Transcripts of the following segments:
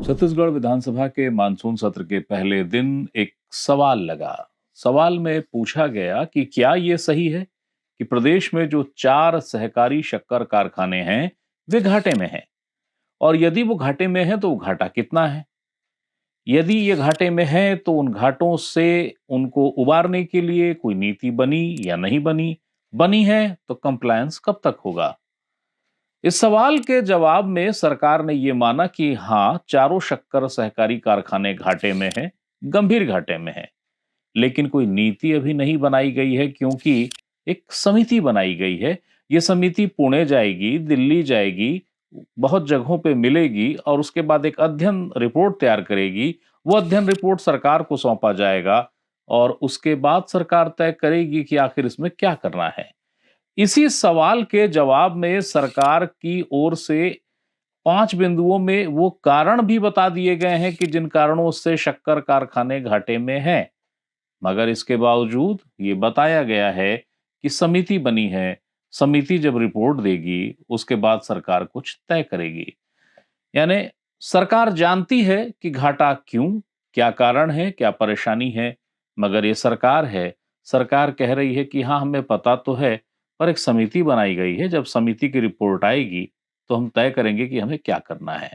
छत्तीसगढ़ विधानसभा के मानसून सत्र के पहले दिन एक सवाल लगा। सवाल में पूछा गया कि क्या ये सही है कि प्रदेश में जो 4 सहकारी शक्कर कारखाने हैं वे घाटे में हैं, और यदि वो घाटे में हैं तो वो घाटा कितना है। यदि ये घाटे में है तो उन घाटों से उनको उबारने के लिए कोई नीति बनी या नहीं बनी, बनी है तो कंप्लायंस कब तक होगा। इस सवाल के जवाब में सरकार ने यह माना कि हाँ, चारों शक्कर सहकारी कारखाने घाटे में हैं, गंभीर घाटे में हैं। लेकिन कोई नीति अभी नहीं बनाई गई है, क्योंकि एक समिति बनाई गई है। ये समिति पुणे जाएगी, दिल्ली जाएगी, बहुत जगहों पे मिलेगी और उसके बाद एक अध्ययन रिपोर्ट तैयार करेगी। वो अध्ययन रिपोर्ट सरकार को सौंपा जाएगा और उसके बाद सरकार तय करेगी कि आखिर इसमें क्या करना है। इसी सवाल के जवाब में सरकार की ओर से 5 बिंदुओं में वो कारण भी बता दिए गए हैं कि जिन कारणों से शक्कर कारखाने घाटे में हैं। मगर इसके बावजूद ये बताया गया है कि समिति बनी है। समिति जब रिपोर्ट देगी उसके बाद सरकार कुछ तय करेगी। यानी सरकार जानती है कि घाटा क्यों, क्या कारण है, क्या परेशानी है। मगर ये सरकार है, सरकार कह रही है कि हाँ, हमें पता तो है, पर एक समिति बनाई गई है। जब समिति की रिपोर्ट आएगी तो हम तय करेंगे कि हमें क्या करना है।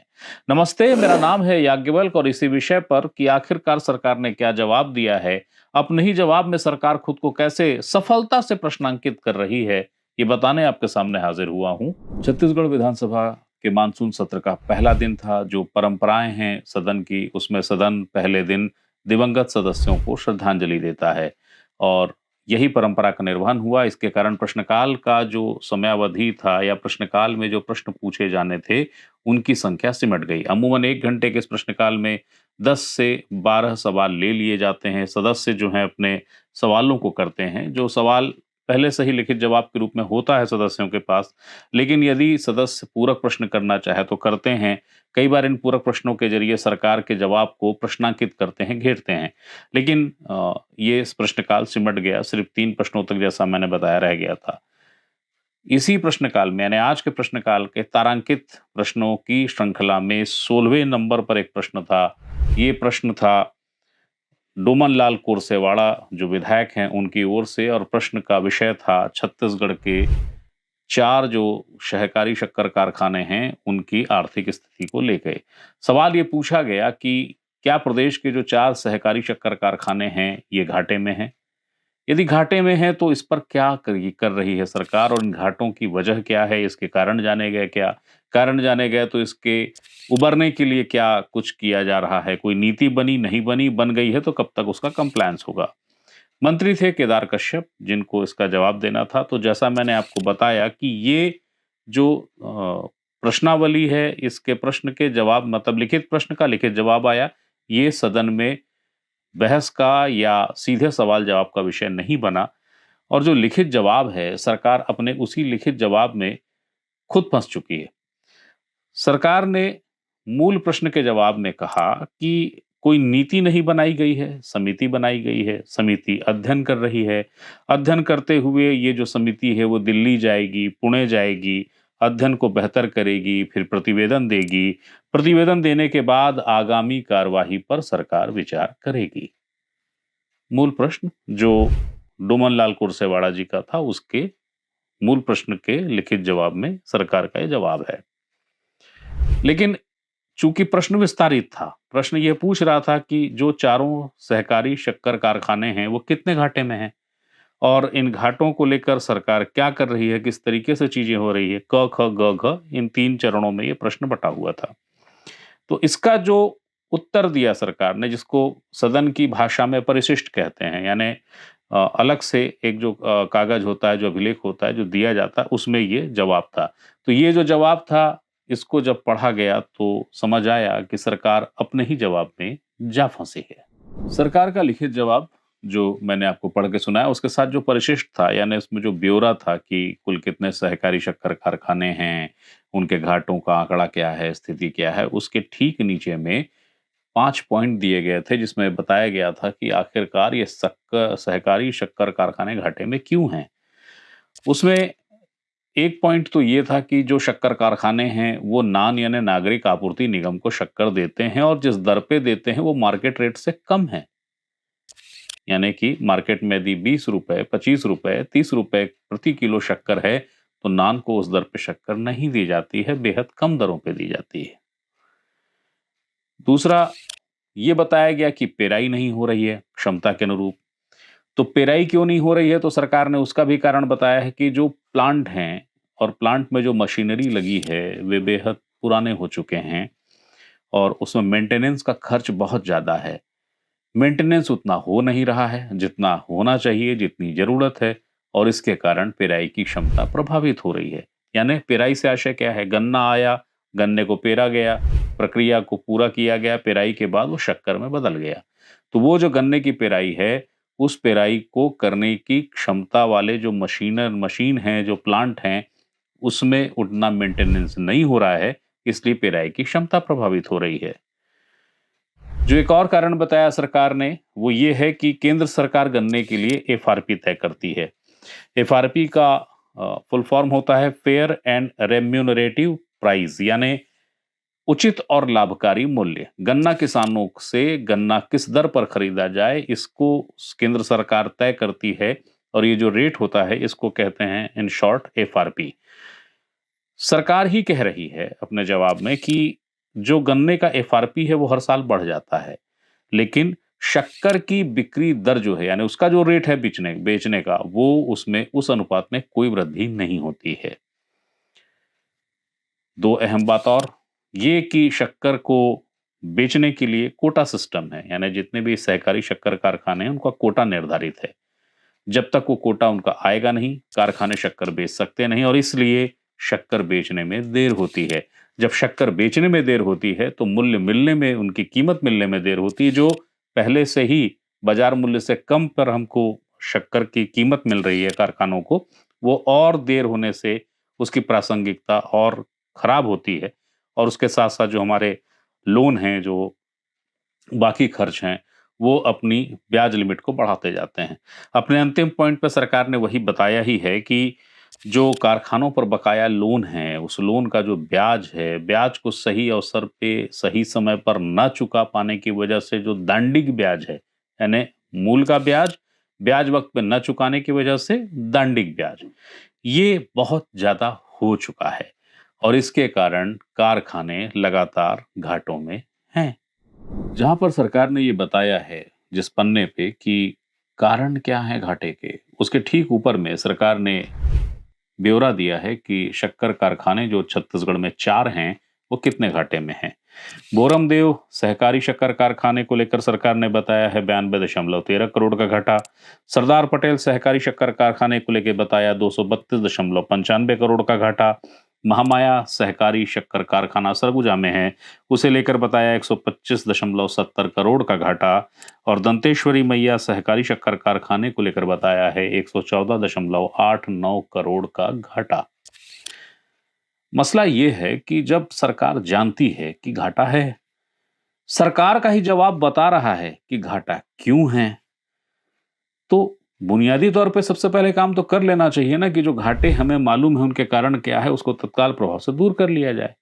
नमस्ते, मेरा नाम है याज्ञवल्क और इसी विषय पर कि आखिरकार सरकार ने क्या जवाब दिया है, अपने ही जवाब में सरकार खुद को कैसे सफलता से प्रश्नांकित कर रही है, ये बताने आपके सामने हाजिर हुआ हूं। छत्तीसगढ़ विधानसभा के मानसून सत्र का पहला दिन था। जो परंपराएं हैं सदन की, उसमें सदन पहले दिन दिवंगत सदस्यों को श्रद्धांजलि देता है और यही परंपरा का निर्वहन हुआ। इसके कारण प्रश्नकाल का जो समयावधि था या प्रश्नकाल में जो प्रश्न पूछे जाने थे उनकी संख्या सिमट गई। अमूमन 1 घंटे के इस प्रश्नकाल में 10 से 12 सवाल ले लिए जाते हैं। सदस्य जो हैं अपने सवालों को करते हैं। जो सवाल पहले से ही लिखित जवाब के रूप में होता है सदस्यों के पास, लेकिन यदि सदस्य पूरक प्रश्न करना चाहे तो करते हैं। कई बार इन पूरक प्रश्नों के जरिए सरकार के जवाब को प्रश्नांकित करते हैं, घेरते हैं। लेकिन ये इस प्रश्नकाल सिमट गया, सिर्फ 3 प्रश्नों तक जैसा मैंने बताया रह गया था। इसी प्रश्नकाल में यानी आज के प्रश्नकाल के तारांकित प्रश्नों की श्रृंखला में 16वें नंबर पर एक प्रश्न था। ये प्रश्न था डोमन लाल कोरसेवाड़ा जो विधायक हैं उनकी ओर से, और प्रश्न का विषय था छत्तीसगढ़ के 4 जो सहकारी शक्कर कारखाने हैं उनकी आर्थिक स्थिति को लेकर। सवाल ये पूछा गया कि क्या प्रदेश के जो 4 सहकारी शक्कर कारखाने हैं ये घाटे में हैं? यदि घाटे में है तो इस पर क्या कर रही है सरकार, और इन घाटों की वजह क्या है, इसके कारण जाने गए क्या? कारण जाने गए तो इसके उबरने के लिए क्या कुछ किया जा रहा है? कोई नीति बनी, नहीं बनी, बन गई है तो कब तक उसका कंप्लायंस होगा? मंत्री थे केदार कश्यप जिनको इसका जवाब देना था। तो जैसा मैंने आपको बताया कि ये जो प्रश्नावली है इसके प्रश्न के जवाब मतलब लिखित प्रश्न का लिखित जवाब आया। ये सदन में बहस का या सीधे सवाल जवाब का विषय नहीं बना, और जो लिखित जवाब है सरकार अपने उसी लिखित जवाब में खुद फंस चुकी है। सरकार ने मूल प्रश्न के जवाब में कहा कि कोई नीति नहीं बनाई गई है, समिति बनाई गई है, समिति अध्ययन कर रही है। अध्ययन करते हुए ये जो समिति है वो दिल्ली जाएगी, पुणे जाएगी, अध्ययन को बेहतर करेगी, फिर प्रतिवेदन देगी। प्रतिवेदन देने के बाद आगामी कार्यवाही पर सरकार विचार करेगी। मूल प्रश्न जो डोमन लाल कोरसेवाड़ा जी का था उसके मूल प्रश्न के लिखित जवाब में सरकार का ये जवाब है। लेकिन चूंकि प्रश्न विस्तारित था, प्रश्न यह पूछ रहा था कि जो चारों सहकारी शक्कर कारखाने हैं वो कितने घाटे में हैं और इन घाटों को लेकर सरकार क्या कर रही है, किस तरीके से चीजें हो रही है। क ख ग घ इन 3 चरणों में ये प्रश्न बटा हुआ था। तो इसका जो उत्तर दिया सरकार ने, जिसको सदन की भाषा में परिशिष्ट कहते हैं, यानी अलग से एक जो कागज होता है, जो अभिलेख होता है, जो दिया जाता है, उसमें ये जवाब था। तो ये जो जवाब था इसको जब पढ़ा गया तो समझ आया कि सरकार अपने ही जवाब में जा फंसी है। सरकार का लिखित जवाब जो मैंने आपको पढ़ के सुनाया उसके साथ जो परिशिष्ट था, यानी उसमें जो ब्यौरा था कि कुल कितने सहकारी शक्कर कारखाने हैं, उनके घाटों का आंकड़ा क्या है, स्थिति क्या है, उसके ठीक नीचे में 5 पॉइंट दिए गए थे जिसमें बताया गया था कि आखिरकार ये सहकारी शक्कर कारखाने घाटे में क्यों हैं। उसमें एक पॉइंट तो ये था कि जो शक्कर कारखाने हैं वो नान यानी नागरिक आपूर्ति निगम को शक्कर देते हैं और जिस दर पे देते हैं वो मार्केट रेट से कम है। यानी कि मार्केट में यदि 20 रुपए, 25 रुपए, 30 रुपए प्रति किलो शक्कर है तो नान को उस दर पे शक्कर नहीं दी जाती है, बेहद कम दरों पे दी जाती है। दूसरा ये बताया गया कि पेराई नहीं हो रही है क्षमता के अनुरूप। तो पेराई क्यों नहीं हो रही है, तो सरकार ने उसका भी कारण बताया है कि जो प्लांट हैं और प्लांट में जो मशीनरी लगी है वे बेहद पुराने हो चुके हैं और उसमें मेंटेनेंस का खर्च बहुत ज़्यादा है। मेंटेनेंस उतना हो नहीं रहा है जितना होना चाहिए, जितनी ज़रूरत है, और इसके कारण पेराई की क्षमता प्रभावित हो रही है। यानी पेराई से आशय क्या है, गन्ना आया, गन्ने को पेरा गया, प्रक्रिया को पूरा किया गया, पेराई के बाद वो शक्कर में बदल गया। तो वो जो गन्ने की पेराई है, उस पेराई को करने की क्षमता वाले जो मशीन हैं, जो प्लांट हैं, उसमें उतना मेंटेनेंस नहीं हो रहा है, इसलिए पेराई की क्षमता प्रभावित हो रही है। जो एक और कारण बताया सरकार ने वो ये है कि केंद्र सरकार गन्ने के लिए एफआरपी तय करती है। एफआरपी का फुल फॉर्म होता है फेयर एंड रेम्यूनरेटिव प्राइस, यानी उचित और लाभकारी मूल्य। गन्ना किसानों से गन्ना किस दर पर खरीदा जाए इसको केंद्र सरकार तय करती है और ये जो रेट होता है इसको कहते हैं इन शॉर्ट एफआरपी। सरकार ही कह रही है अपने जवाब में कि जो गन्ने का एफआरपी है वो हर साल बढ़ जाता है, लेकिन शक्कर की बिक्री दर जो है यानी उसका जो रेट है बेचने का वो उसमें उस अनुपात में कोई वृद्धि नहीं होती है। दो अहम बात और ये कि शक्कर को बेचने के लिए कोटा सिस्टम है, यानी जितने भी सहकारी शक्कर कारखाने हैं उनका कोटा निर्धारित है। जब तक वो कोटा उनका आएगा नहीं, कारखाने शक्कर बेच सकते नहीं और इसलिए शक्कर बेचने में देर होती है। जब शक्कर बेचने में देर होती है तो मूल्य मिलने में, उनकी कीमत मिलने में देर होती है। जो पहले से ही बाजार मूल्य से कम पर हमको शक्कर की कीमत मिल रही है कारखानों को, वो और देर होने से उसकी प्रासंगिकता और खराब होती है और उसके साथ साथ जो हमारे लोन हैं, जो बाकी खर्च हैं, वो अपनी ब्याज लिमिट को बढ़ाते जाते हैं। अपने अंतिम पॉइंट पे सरकार ने वही बताया ही है कि जो कारखानों पर बकाया लोन है, उस लोन का जो ब्याज है, ब्याज को सही अवसर पे, सही समय पर ना चुका पाने की वजह से जो दांडिक ब्याज है, यानी मूल का ब्याज, ब्याज वक्त पे न चुकाने की वजह से दांडिक ब्याज, ये बहुत ज़्यादा हो चुका है और इसके कारण कारखाने लगातार घाटों में हैं। जहां पर सरकार ने ये बताया है जिस पन्ने पे कि कारण क्या है घाटे के, उसके ठीक ऊपर में सरकार ने ब्यौरा दिया है कि शक्कर कारखाने जो छत्तीसगढ़ में 4 हैं वो कितने घाटे में हैं। बोरमदेव सहकारी शक्कर कारखाने को लेकर सरकार ने बताया है 92.13 करोड़ का घाटा। सरदार पटेल सहकारी शक्कर कारखाने को लेकर बताया 232.95 करोड़ का घाटा। महामाया सहकारी शक्कर कारखाना सरगुजा में है, उसे लेकर बताया 125.70 करोड़ का घाटा और दंतेश्वरी मैया सहकारी शक्कर कारखाने को लेकर बताया है 114.89 करोड़ का घाटा। मसला ये है कि जब सरकार जानती है कि घाटा है, सरकार का ही जवाब बता रहा है कि घाटा क्यों है, तो बुनियादी तौर पे सबसे पहले काम तो कर लेना चाहिए ना कि जो घाटे हमें मालूम है उनके कारण क्या है उसको तत्काल प्रभाव से दूर कर लिया जाए।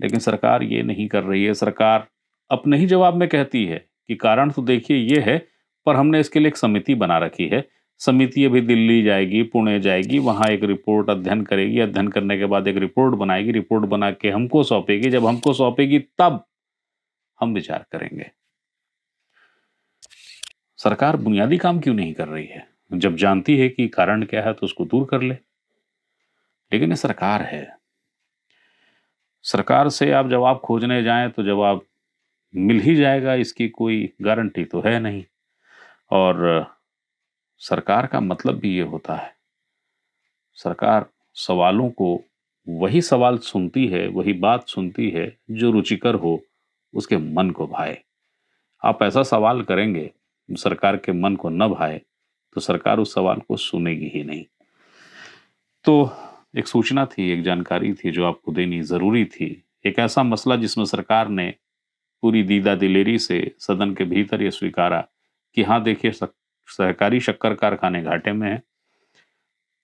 लेकिन सरकार ये नहीं कर रही है। सरकार अपने ही जवाब में कहती है कि कारण तो देखिए ये है, पर हमने इसके लिए एक समिति बना रखी है। समिति अभी दिल्ली जाएगी, पुणे जाएगी, वहां एक रिपोर्ट अध्ययन करेगी, अध्ययन करने के बाद एक रिपोर्ट बनाएगी, रिपोर्ट बना के हमको सौंपेगी, जब हमको सौंपेगी तब हम विचार करेंगे। सरकार बुनियादी काम क्यों नहीं कर रही है? जब जानती है कि कारण क्या है तो उसको दूर कर ले। लेकिन ये सरकार है, सरकार से आप जवाब खोजने जाएं तो जवाब मिल ही जाएगा, इसकी कोई गारंटी तो है नहीं। और सरकार का मतलब भी ये होता है, सरकार सवालों को वही सवाल सुनती है, वही बात सुनती है जो रुचिकर हो, उसके मन को भाए। आप ऐसा सवाल करेंगे सरकार के मन को न भाए तो सरकार उस सवाल को सुनेगी ही नहीं। तो एक सूचना थी, एक जानकारी थी जो आपको देनी जरूरी थी। एक ऐसा मसला जिसमें सरकार ने पूरी दीदा दिलेरी से सदन के भीतर ये स्वीकारा कि हाँ देखिए सहकारी शक्कर कारखाने घाटे में है,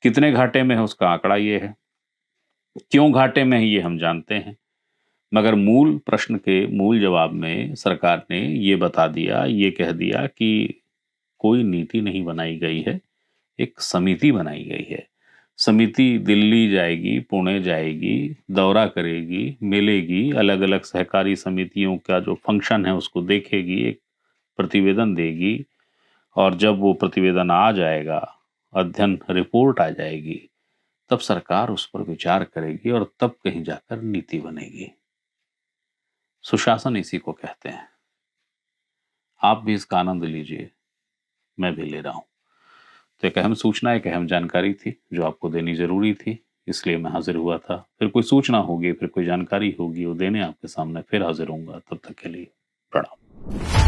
कितने घाटे में है उसका आंकड़ा ये है, क्यों घाटे में है ये हम जानते हैं, मगर मूल प्रश्न के मूल जवाब में सरकार ने ये बता दिया, ये कह दिया कि कोई नीति नहीं बनाई गई है, एक समिति बनाई गई है। समिति दिल्ली जाएगी, पुणे जाएगी, दौरा करेगी, मिलेगी, अलग-अलग सहकारी समितियों का जो फंक्शन है उसको देखेगी, एक प्रतिवेदन देगी और जब वो प्रतिवेदन आ जाएगा, अध्ययन रिपोर्ट आ जाएगी, तब सरकार उस पर विचार करेगी और तब कहीं जाकर नीति बनेगी। सुशासन इसी को कहते हैं। आप भी इसका आनंद लीजिए, मैं भी ले रहा हूं। तो एक अहम सूचना, एक अहम जानकारी थी जो आपको देनी जरूरी थी, इसलिए मैं हाजिर हुआ था। फिर कोई सूचना होगी, फिर कोई जानकारी होगी, वो देने आपके सामने फिर हाजिर होऊंगा। तब तक के लिए प्रणाम।